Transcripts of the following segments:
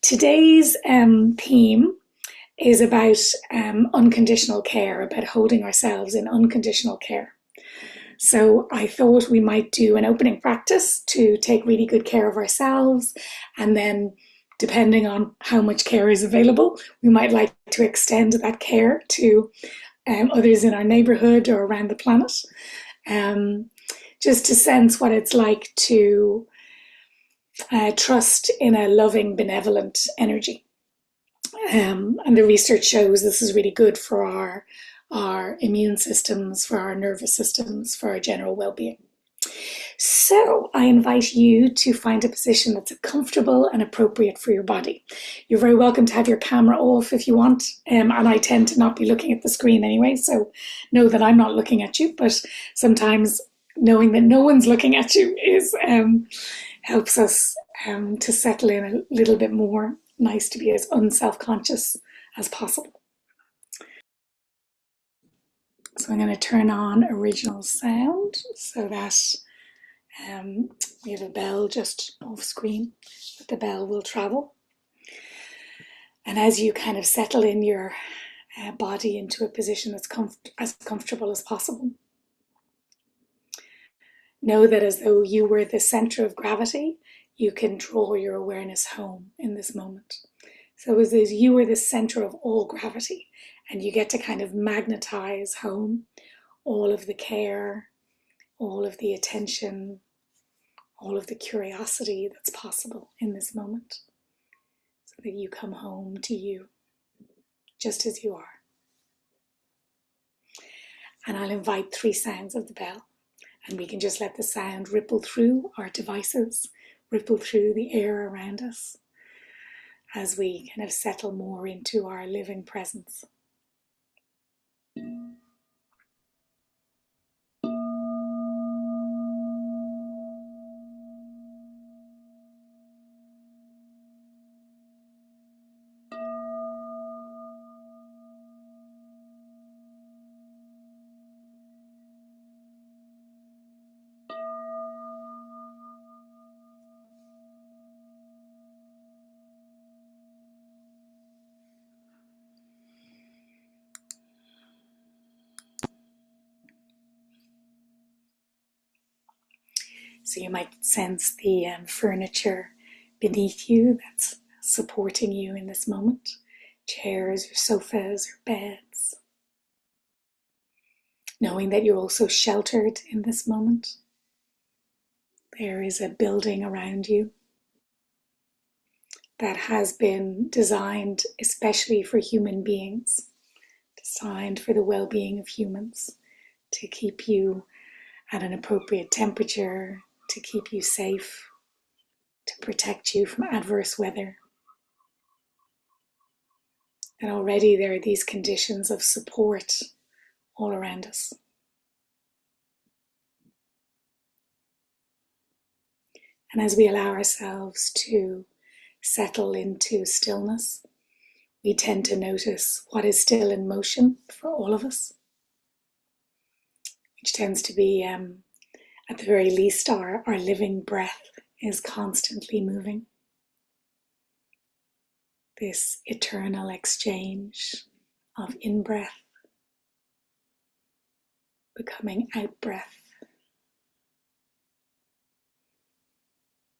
Today's theme is about unconditional care, about holding ourselves in unconditional care. So I thought we might do an opening practice to take really good care of ourselves, and then depending on how much care is available, we might like to extend that care to others in our neighborhood or around the planet, just to sense what it's like to trust in a loving, benevolent energy. And the research shows this is really good for our immune systems, for our nervous systems, for our general well-being. So I invite you to find a position that's comfortable and appropriate for your body. You're very welcome to have your camera off if you want, and I tend to not be looking at the screen anyway, so know that I'm not looking at you, but sometimes knowing that no one's looking at you is helps us to settle in a little bit more. Nice to be as unself-conscious as possible. So I'm going to turn on original sound so that we have a bell just off screen, but the bell will travel. And as you kind of settle in your body into a position that's as comfortable as possible, know that as though you were the center of gravity, you can draw your awareness home in this moment. So as though you were the center of all gravity, and you get to kind of magnetize home all of the care, all of the attention, all of the curiosity that's possible in this moment, so that you come home to you, just as you are. And I'll invite 3 sounds of the bell, and we can just let the sound ripple through our devices, ripple through the air around us, as we kind of settle more into our living presence. So you might sense the furniture beneath you that's supporting you in this moment. Chairs or sofas or beds. Knowing that you're also sheltered in this moment. There is a building around you that has been designed especially for human beings, designed for the well-being of humans, to keep you at an appropriate temperature, to keep you safe, to protect you from adverse weather. And already there are these conditions of support all around us. And as we allow ourselves to settle into stillness, we tend to notice what is still in motion for all of us, which tends to be, at the very least, our living breath is constantly moving. This eternal exchange of in-breath becoming out-breath,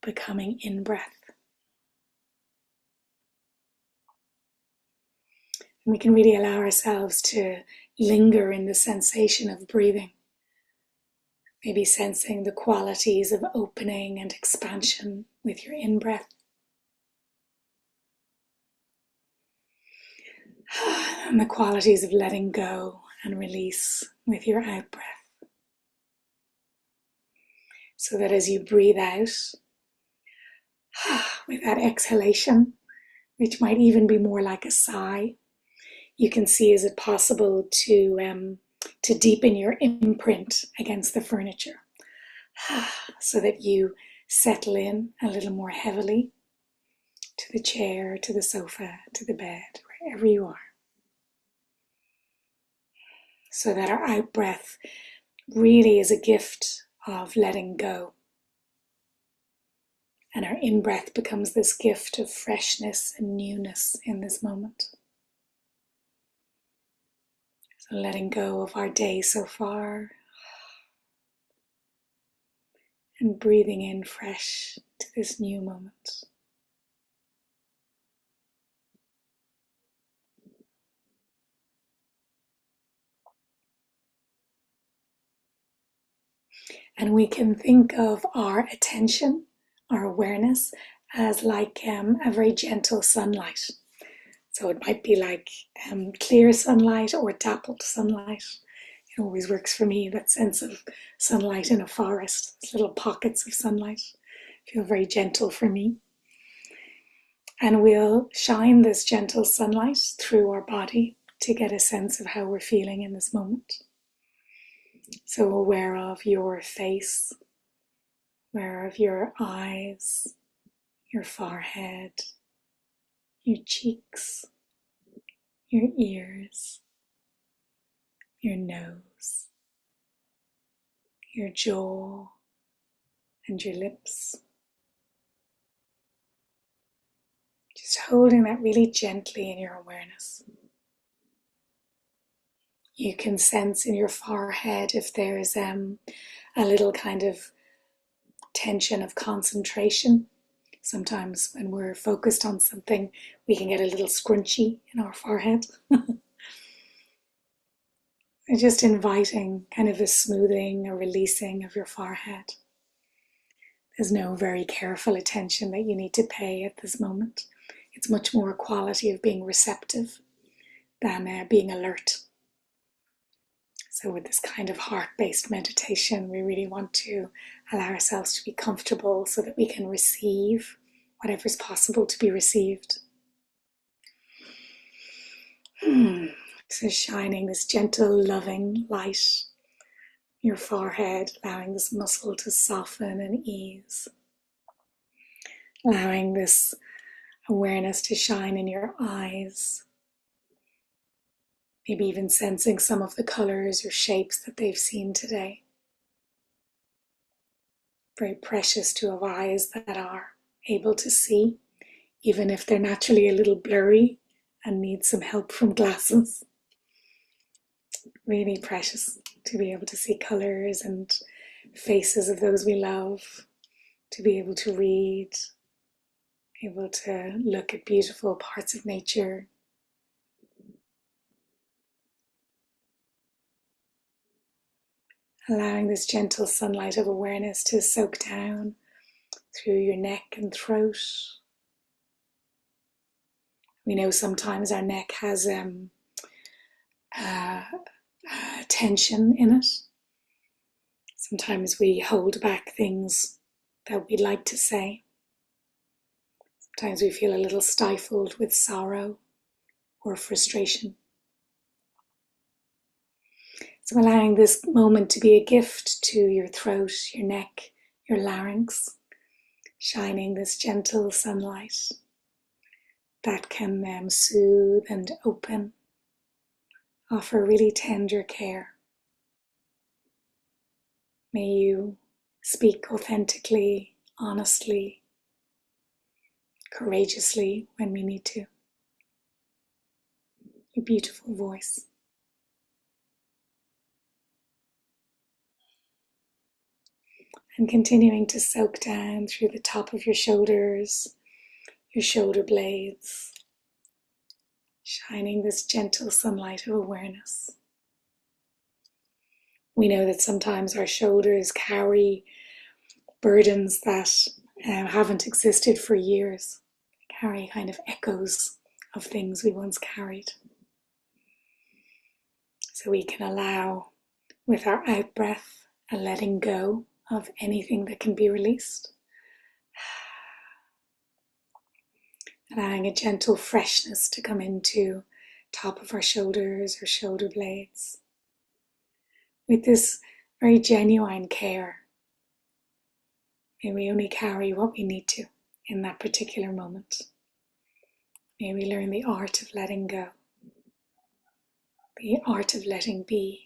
becoming in-breath. And we can really allow ourselves to linger in the sensation of breathing. Maybe sensing the qualities of opening and expansion with your in-breath. And the qualities of letting go and release with your out-breath. So that as you breathe out, with that exhalation, which might even be more like a sigh, you can see, is it possible to deepen your imprint against the furniture, so that you settle in a little more heavily to the chair, to the sofa, to the bed, wherever you are. So that our out breath really is a gift of letting go And our in-breath becomes this gift of freshness and newness in this moment. So letting go of our day so far and breathing in fresh to this new moment. And we can think of our attention, our awareness, as like a very gentle sunlight. So it might be like clear sunlight or dappled sunlight. It always works for me, that sense of sunlight in a forest, those little pockets of sunlight feel very gentle for me. And we'll shine this gentle sunlight through our body to get a sense of how we're feeling in this moment. So aware of your face, aware of your eyes, your forehead, your cheeks, your ears, your nose, your jaw, and your lips. Just holding that really gently in your awareness. You can sense in your forehead if there's a little kind of tension of concentration. Sometimes when we're focused on something, we can get a little scrunchy in our forehead. Just inviting kind of a smoothing, a releasing of your forehead. There's no very careful attention that you need to pay at this moment. It's much more a quality of being receptive than being alert. So with this kind of heart-based meditation, we really want to allow ourselves to be comfortable so that we can receive whatever's possible to be received. So shining this gentle, loving light in your forehead, allowing this muscle to soften and ease. Allowing this awareness to shine in your eyes. Maybe even sensing some of the colors or shapes that they've seen today. Very precious to have eyes that are able to see, even if they're naturally a little blurry and need some help from glasses. Really precious to be able to see colors and faces of those we love, to be able to read, able to look at beautiful parts of nature. Allowing this gentle sunlight of awareness to soak down through your neck and throat. We know sometimes our neck has tension in it. Sometimes we hold back things that we'd like to say. Sometimes we feel a little stifled with sorrow or frustration. So allowing this moment to be a gift to your throat, your neck, your larynx, shining this gentle sunlight that can soothe and open, offer really tender care. May you speak authentically, honestly, courageously when we need to. Your beautiful voice. And continuing to soak down through the top of your shoulders, your shoulder blades, shining this gentle sunlight of awareness. We know that sometimes our shoulders carry burdens that haven't existed for years, carry kind of echoes of things we once carried. So we can allow, with our out breath, a letting go of anything that can be released. Allowing a gentle freshness to come into top of our shoulders or shoulder blades. With this very genuine care. May we only carry what we need to in that particular moment. May we learn the art of letting go. The art of letting be.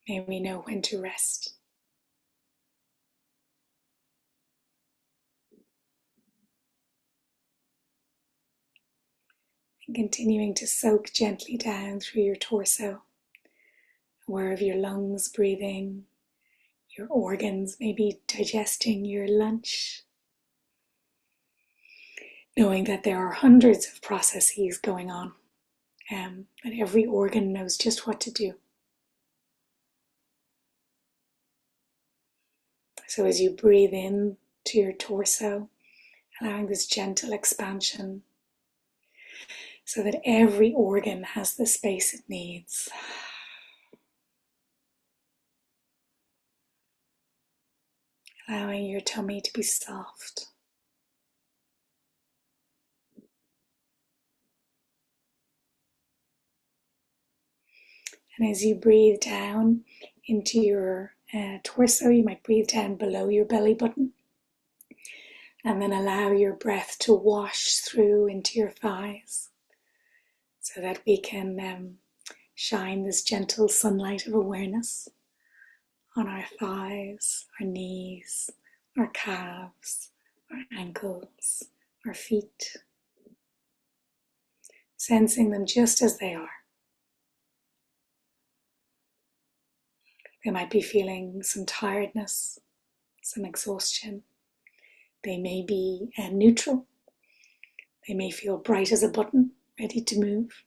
May we know when to rest. And continuing to soak gently down through your torso, aware of your lungs breathing, your organs maybe digesting your lunch, knowing that there are hundreds of processes going on, and every organ knows just what to do. So as you breathe in to your torso, allowing this gentle expansion so that every organ has the space it needs. Allowing your tummy to be soft. And as you breathe down into your torso, you might breathe down below your belly button. And then allow your breath to wash through into your thighs so that we can shine this gentle sunlight of awareness on our thighs, our knees, our calves, our ankles, our feet, sensing them just as they are. They might be feeling some tiredness, some exhaustion. They may be neutral. They may feel bright as a button, ready to move.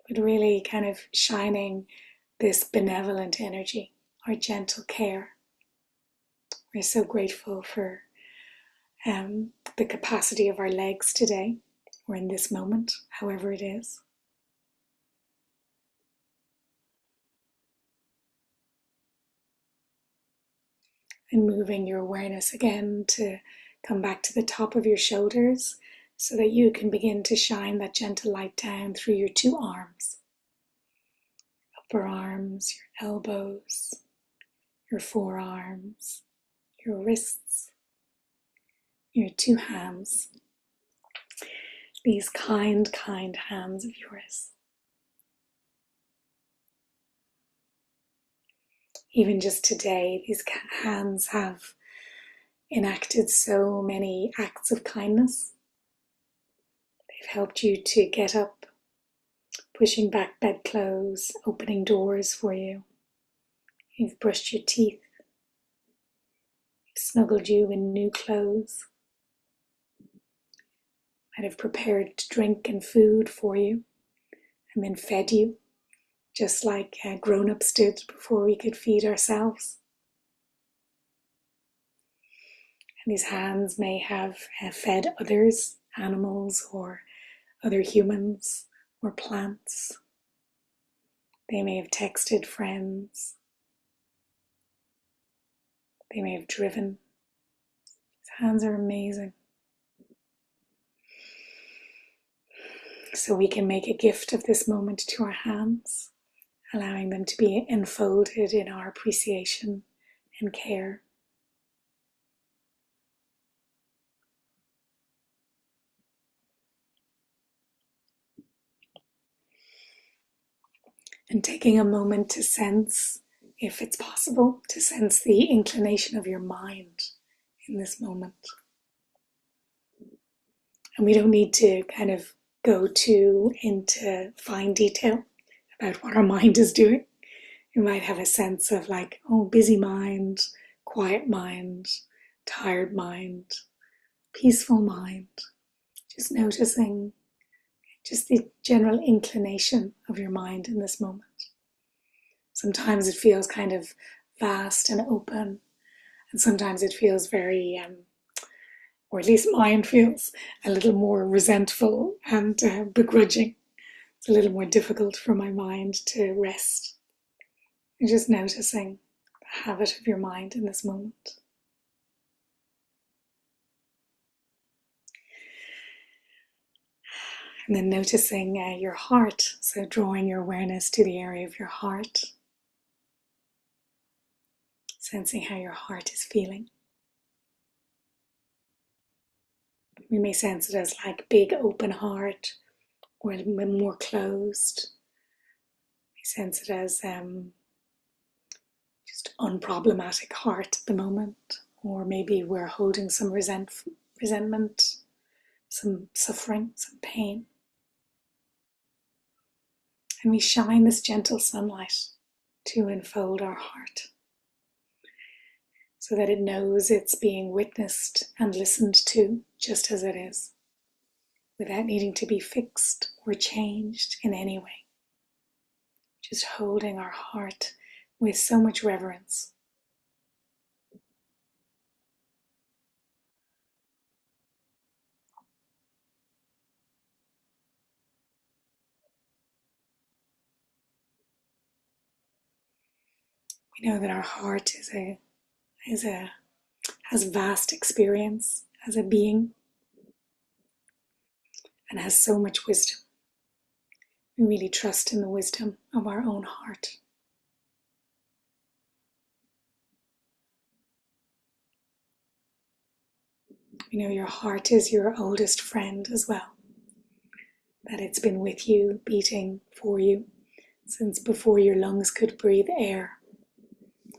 But really kind of shining this benevolent energy, our gentle care. We're so grateful for the capacity of our legs today, or in this moment, however it is. And moving your awareness again to come back to the top of your shoulders so that you can begin to shine that gentle light down through your two arms. Upper arms, your elbows, your forearms, your wrists, your two hands. These kind hands of yours. Even just today, these hands have enacted so many acts of kindness. They've helped you to get up, pushing back bedclothes, opening doors for you. You've brushed your teeth. They've snuggled you in new clothes. Might have prepared drink and food for you and then fed you, just like grown-ups did before we could feed ourselves. And these hands may have fed others, animals or other humans or plants. They may have texted friends. They may have driven. These hands are amazing. So we can make a gift of this moment to our hands, allowing them to be enfolded in our appreciation and care. And taking a moment to sense, if it's possible, to sense the inclination of your mind in this moment. And we don't need to kind of go too into fine detail about what our mind is doing. You might have a sense of like, oh, busy mind, quiet mind, tired mind, peaceful mind. Just noticing just the general inclination of your mind in this moment. Sometimes it feels kind of vast and open, and sometimes it feels very, or at least mine feels a little more resentful and begrudging. It's a little more difficult for my mind to rest. You're just noticing the habit of your mind in this moment. And then noticing your heart, so drawing your awareness to the area of your heart, sensing how your heart is feeling. We may sense it as like big open heart or a little bit more closed. We sense it as just unproblematic heart at the moment, or maybe we're holding some resentment, some suffering, some pain. And we shine this gentle sunlight to enfold our heart so that it knows it's being witnessed and listened to just as it is, without needing to be fixed or changed in any way. Just holding our heart with so much reverence. We know that our heart has vast experience as a being and has so much wisdom. We really trust in the wisdom of our own heart. We know your heart is your oldest friend as well, that it's been with you, beating for you, since before your lungs could breathe air.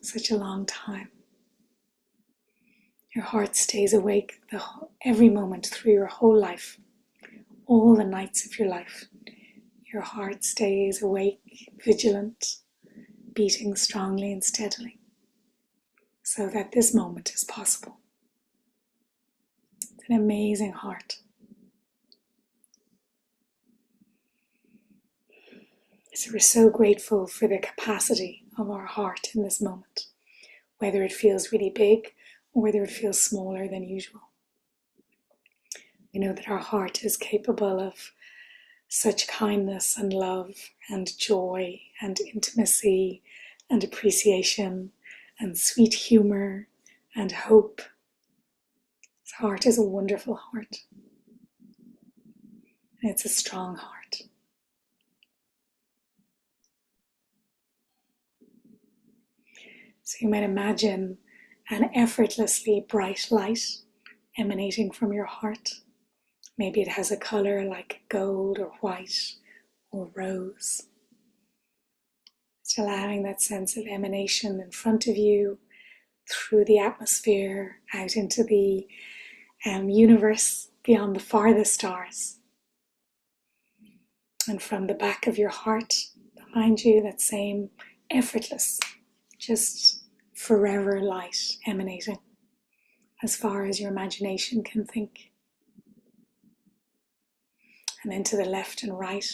Such a long time. Your heart stays awake every moment through your whole life, all the nights of your life. Your heart stays awake, vigilant, beating strongly and steadily, so that this moment is possible. It's an amazing heart. So we're so grateful for the capacity of our heart in this moment, whether it feels really big or whether it feels smaller than usual. We know that our heart is capable of such kindness and love and joy and intimacy and appreciation and sweet humor and hope. This heart is a wonderful heart. And it's a strong heart. So you might imagine an effortlessly bright light emanating from your heart. Maybe it has a color like gold or white or rose. Just allowing that sense of emanation in front of you, through the atmosphere, out into the universe beyond the farthest stars. And from the back of your heart, behind you, that same effortless, just forever light emanating as far as your imagination can think. And then to the left and right,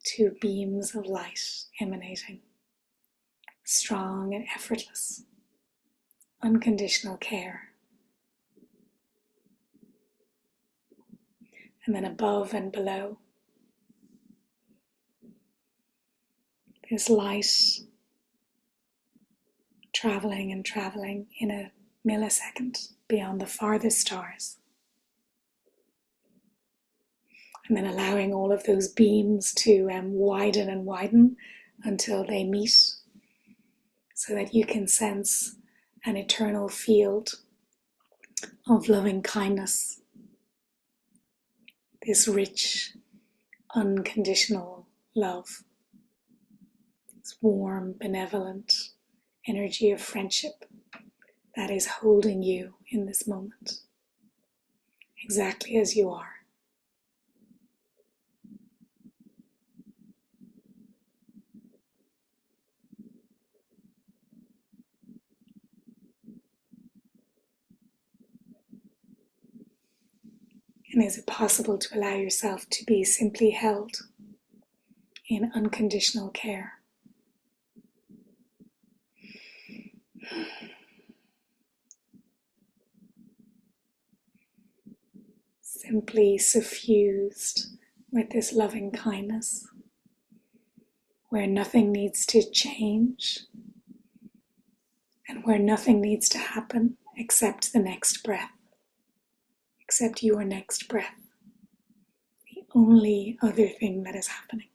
two beams of light emanating, strong and effortless, unconditional care. And then above and below, this light traveling and traveling in a millisecond beyond the farthest stars. And then allowing all of those beams to widen and widen until they meet, so that you can sense an eternal field of loving kindness. This rich, unconditional love. This warm, benevolent energy of friendship that is holding you in this moment, exactly as you are. And is it possible to allow yourself to be simply held in unconditional care? Simply suffused with this loving kindness, where nothing needs to change and where nothing needs to happen except the next breath, except your next breath, the only other thing that is happening.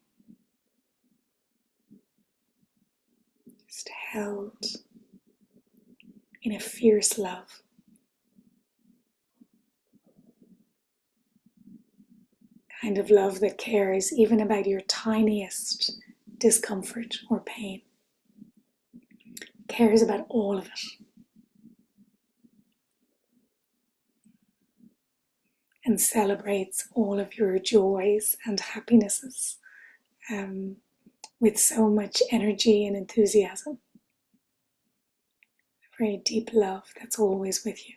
Just held in a fierce love. Kind of love that cares even about your tiniest discomfort or pain. Cares about all of it. and celebrates all of your joys and happinesses with so much energy and enthusiasm. A very deep love that's always with you.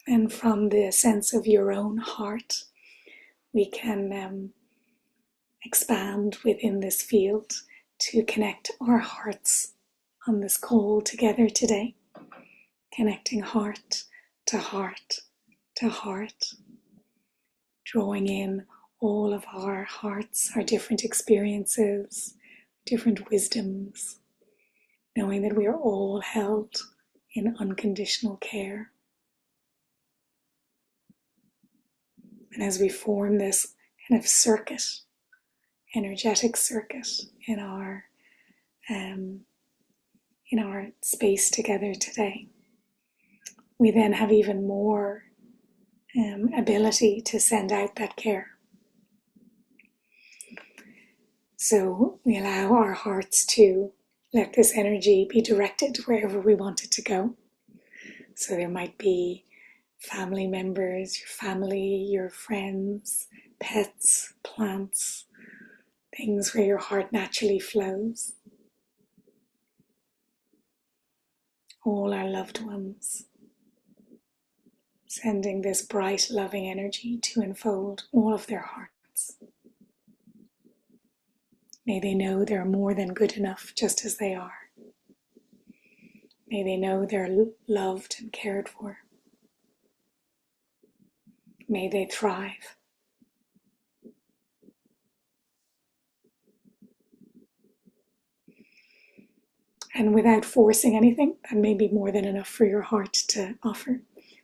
And from the sense of your own heart, we can expand within this field to connect our hearts on this call together today, connecting heart to heart to heart, drawing in all of our hearts, our different experiences, different wisdoms, knowing that we are all held in unconditional care. And as we form this kind of circuit, energetic circuit in our space together today, we then have even more ability to send out that care. So we allow our hearts to let this energy be directed wherever we want it to go. So there might be family members, your family, your friends, pets, plants, things where your heart naturally flows. All our loved ones, sending this bright, loving energy to enfold all of their hearts. May they know they're more than good enough just as they are. May they know they're loved and cared for. May they thrive. And without forcing anything, that may be more than enough for your heart to offer.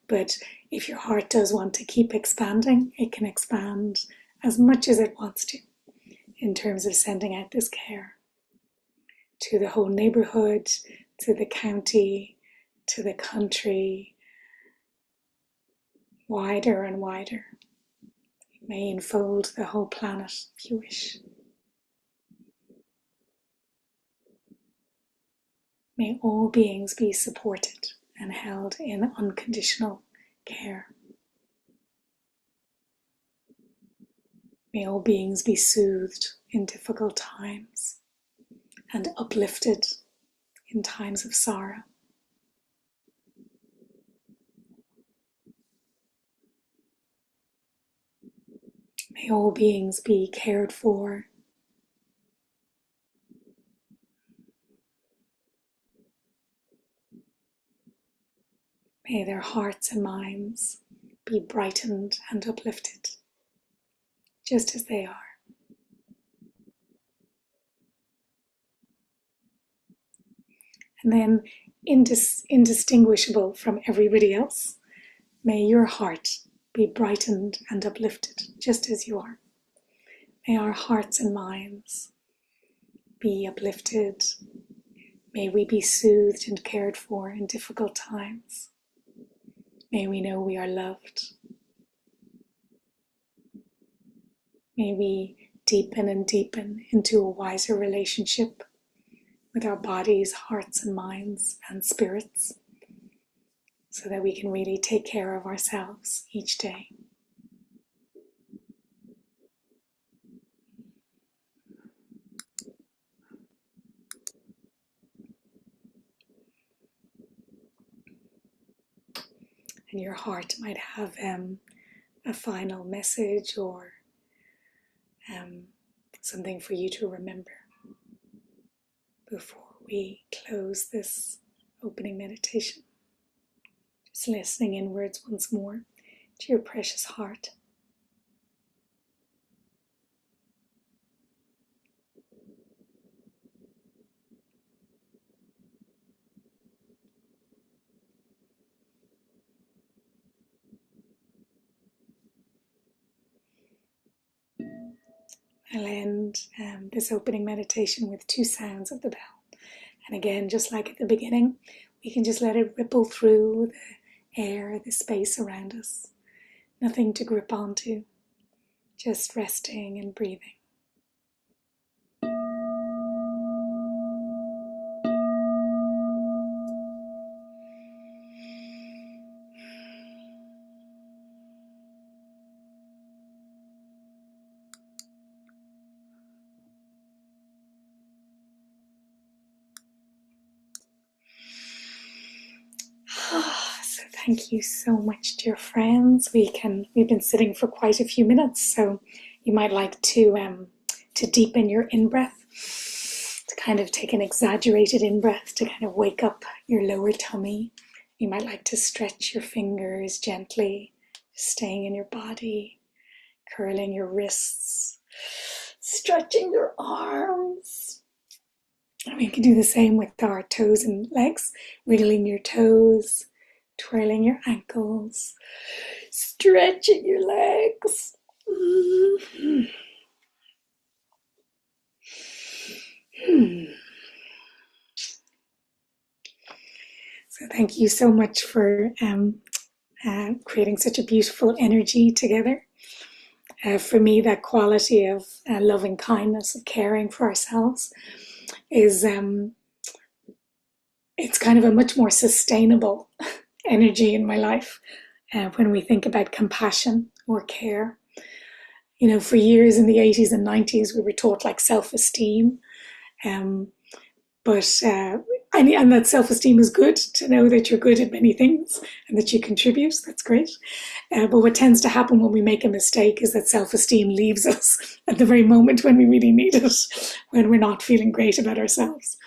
But if your heart does want to keep expanding, it can expand as much as it wants to in terms of sending out this care to the whole neighborhood, to the county, to the country, wider and wider. It may enfold the whole planet if you wish. May all beings be supported and held in unconditional care. May all beings be soothed in difficult times and uplifted in times of sorrow. May all beings be cared for. May their hearts and minds be brightened and uplifted, just as they are. And then, indistinguishable from everybody else, may your heart be brightened and uplifted, just as you are. May our hearts and minds be uplifted. May we be soothed and cared for in difficult times. May we know we are loved. May we deepen and deepen into a wiser relationship with our bodies, hearts and minds and spirits, so that we can really take care of ourselves each day. And your heart might have a final message or something for you to remember before we close this opening meditation. Just listening inwards once more to your precious heart. I'll end this opening meditation with 2 sounds of the bell. And again, just like at the beginning, we can just let it ripple through the air, the space around us. Nothing to grip onto, just resting and breathing. So thank you so much, dear friends. We've been sitting for quite a few minutes, so you might like to deepen your in-breath, to kind of take an exaggerated in-breath to kind of wake up your lower tummy. You might like to stretch your fingers gently, staying in your body, curling your wrists, stretching your arms. And we can do the same with our toes and legs, wiggling your toes, twirling your ankles, stretching your legs. So thank you so much for creating such a beautiful energy together. For me, that quality of loving kindness, of caring for ourselves, is it's kind of a much more sustainable energy in my life when we think about compassion or care. You know, for years in the 80s and 90s, we were taught like self-esteem. And that self-esteem is good, to know that you're good at many things and that you contribute. That's great. But what tends to happen when we make a mistake is that self-esteem leaves us at the very moment when we really need it, when we're not feeling great about ourselves.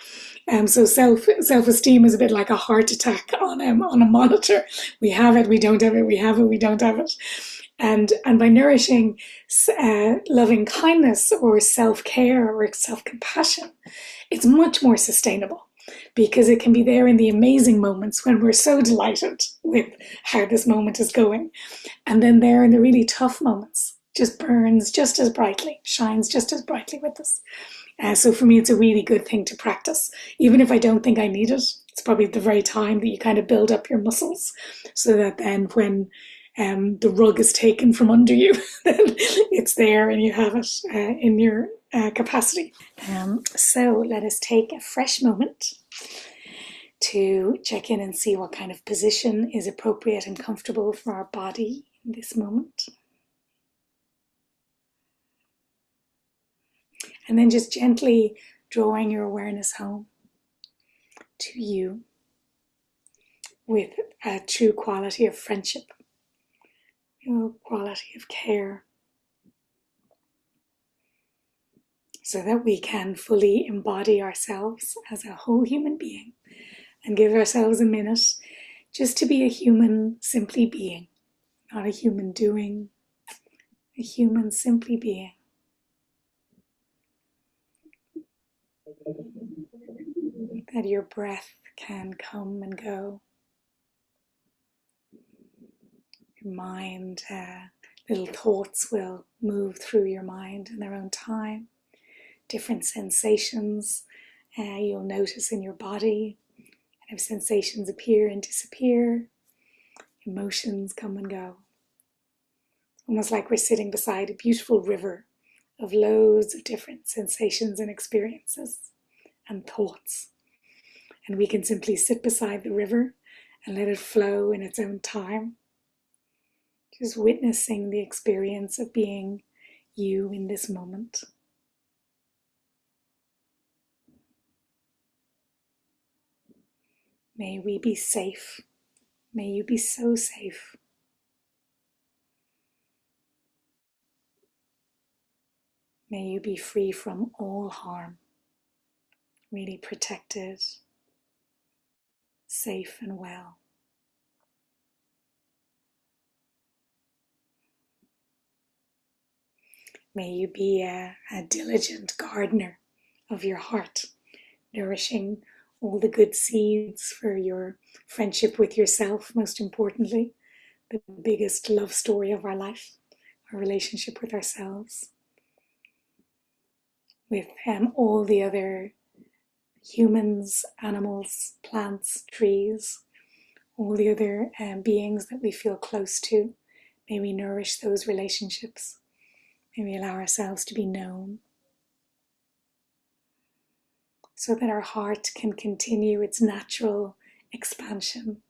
So self-esteem is a bit like a heart attack on a monitor. We have it, we don't have it, we have it, we don't have it. And by nourishing loving kindness or self-care or self-compassion, it's much more sustainable, because it can be there in the amazing moments when we're so delighted with how this moment is going. And then there in the really tough moments, just burns just as brightly, shines just as brightly with us. So for me, it's a really good thing to practice. Even if I don't think I need it, it's probably the very time that you kind of build up your muscles, so that then when the rug is taken from under you, then it's there and you have it in your capacity. So let us take a fresh moment to check in and see what kind of position is appropriate and comfortable for our body in this moment. And then just gently drawing your awareness home to you with a true quality of friendship, quality of care, so that we can fully embody ourselves as a whole human being and give ourselves a minute just to be a human simply being, not a human doing, a human simply being. That your breath can come and go. Your mind, little thoughts will move through your mind in their own time. Different sensations you'll notice in your body. And if sensations appear and disappear, emotions come and go. It's almost like we're sitting beside a beautiful river of loads of different sensations and experiences and thoughts. And we can simply sit beside the river and let it flow in its own time. Just witnessing the experience of being you in this moment. May we be safe. May you be so safe. May you be free from all harm. Really protected, safe and well. May you be a diligent gardener of your heart, nourishing all the good seeds for your friendship with yourself, most importantly, the biggest love story of our life, our relationship with ourselves, with all the other humans, animals, plants, trees, all the other beings that we feel close to. May we nourish those relationships. May we allow ourselves to be known, so that our heart can continue its natural expansion,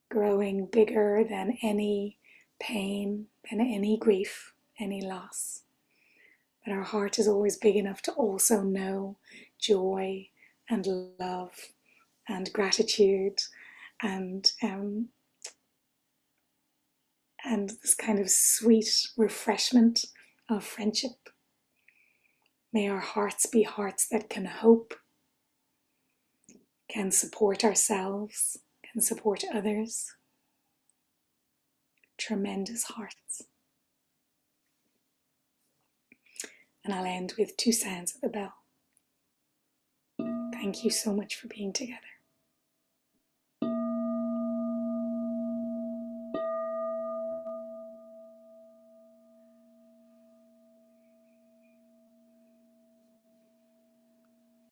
growing bigger than any pain, than any grief, any loss. That our heart is always big enough to also know joy and love and gratitude and this kind of sweet refreshment of friendship. May our hearts be hearts that can hope, can support ourselves, can support others. Tremendous hearts. And I'll end with 2 sounds of the bell. Thank you so much for being together.